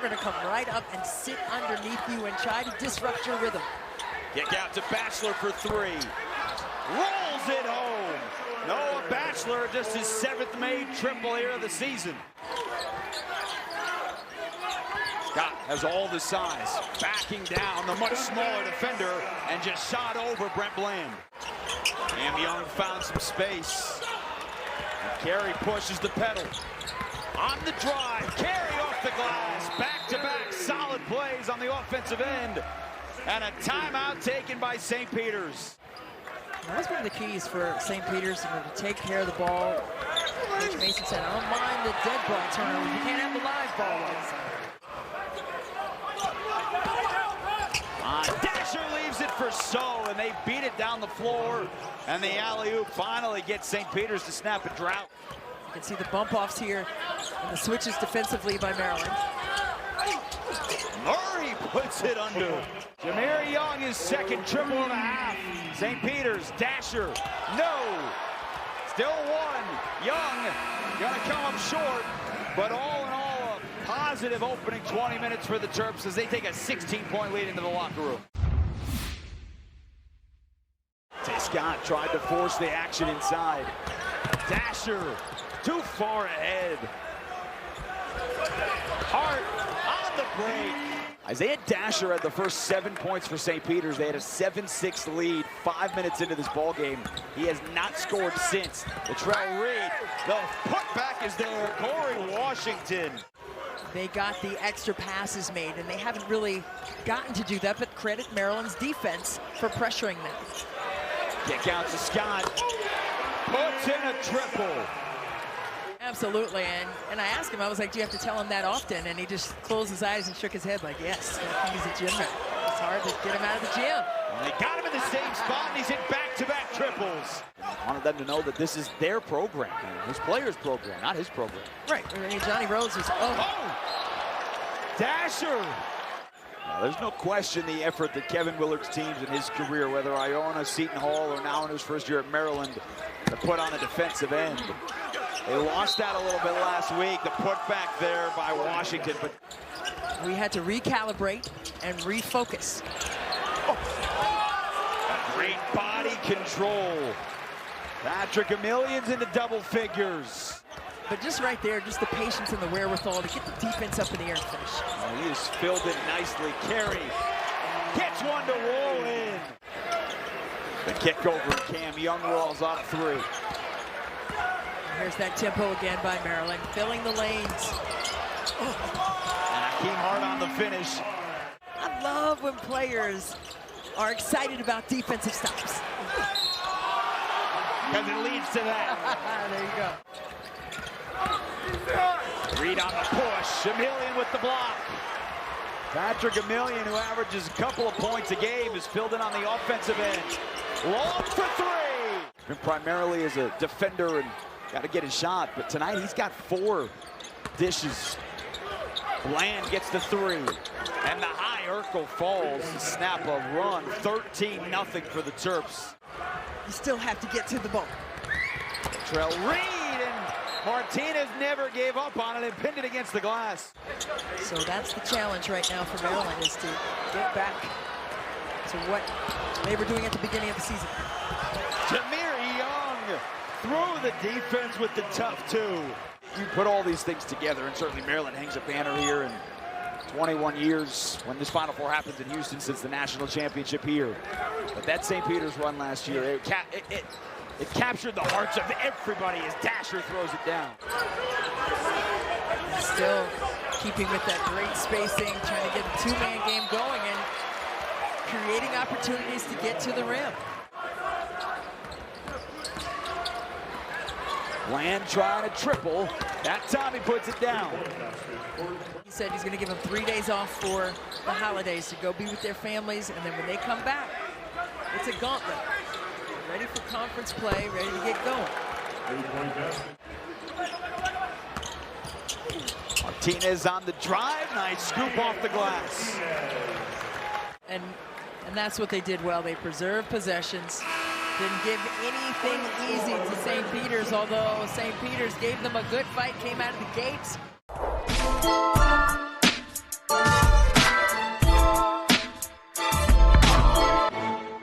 going to come right up and sit underneath you and try to disrupt your rhythm. Kick out to Bachelor for three. Rolls it home. Noah Bachelor, just his 7th made triple here of the season. Scott has all the size, backing down the much smaller defender and just shot over Brent Bland. Cam Young found some space. And Carey pushes the pedal. On the drive, Carey off the glass. Back-to-back solid plays on the offensive end. And a timeout taken by St. Peter's. That was one of the keys for St. Peter's to take care of the ball. Coach Mason said, I don't mind the dead ball turnover. You can't have the live ball ones. Dasher leaves it for So, and they beat it down the floor. And the alley-oop finally gets St. Peter's to snap a drought. You can see the bump-offs here and the switches defensively by Maryland. Murray puts it under. Jahmir Young, his 2nd triple and a half. St. Peter's, Dasher, no. Still one. Young gonna come up short, but all in all, a positive opening 20 minutes for the Terps as they take a 16-point lead into the locker room. Tay Scott tried to force the action inside. Dasher, too far ahead. Hart on the break. Isaiah Dasher had the first 7 points for St. Peter's. They had a 7-6 lead 5 minutes into this ball game. He has not scored since. Latrell Reed, the putback is there. Corey Washington. They got the extra passes made, and they haven't really gotten to do that, but credit Maryland's defense for pressuring them. Kick out to Scott. Puts in a triple. Absolutely, and I asked him, I was like, do you have to tell him that often? And he just closed his eyes and shook his head like, yes, I think he's a gym rat. It's hard to get him out of the gym. And they got him in the same spot, and he's hit back-to-back triples. I wanted them to know that this is their program, his players' program, not his program. Right, I mean, Johnny Rhodes was, Dasher! Now, there's no question the effort that Kevin Willard's teams in his career, whether Iona, Seton Hall, or now in his first year at Maryland, to put on the defensive end. They lost that a little bit last week, the putback there by Washington. But we had to recalibrate and refocus. Great body control. Patrick Emilion's into double figures. But just right there, just the patience and the wherewithal to get the defense up in the air and finish. Oh, he has filled it nicely. Carey gets one to roll in. The kick over, Cam Young rolls off 3. Here's that tempo again by Maryland, filling the lanes. And Hakeem Hart on the finish. I love when players are excited about defensive stops. Because it leads to that. There you go. Reed on the push. Emilion with the block. Patrick Emilion, who averages a couple of points a game, is filled in on the offensive end. Long for 3. Been primarily as a defender and got to get his shot, but tonight he's got 4 dishes. Bland gets the 3, and the high Urkel falls to snap a run. 13-0 for the Terps. You still have to get to the ball. Trell Reed, and Martinez never gave up on it and pinned it against the glass. So that's the challenge right now for Maryland, is to get back to what they were doing at the beginning of the season. Jahmir Young through the defense with the tough 2. You put all these things together, and certainly Maryland hangs a banner here in 21 years when this Final Four happens in Houston since the national championship here. But that St. Peter's run last year, it captured the hearts of everybody as Dasher throws it down. Still keeping with that great spacing, trying to get the 2-man game going and creating opportunities to get to the rim. Bland trying to triple. That time he puts it down. He said he's going to give them 3 days off for the holidays to go be with their families, and then when they come back, it's a gauntlet. Ready for conference play, ready to get going. Martinez on the drive, nice scoop off the glass. And that's what they did well. They preserved possessions. Didn't give anything easy to St. Peter's, although St. Peter's gave them a good fight, came out of the gates.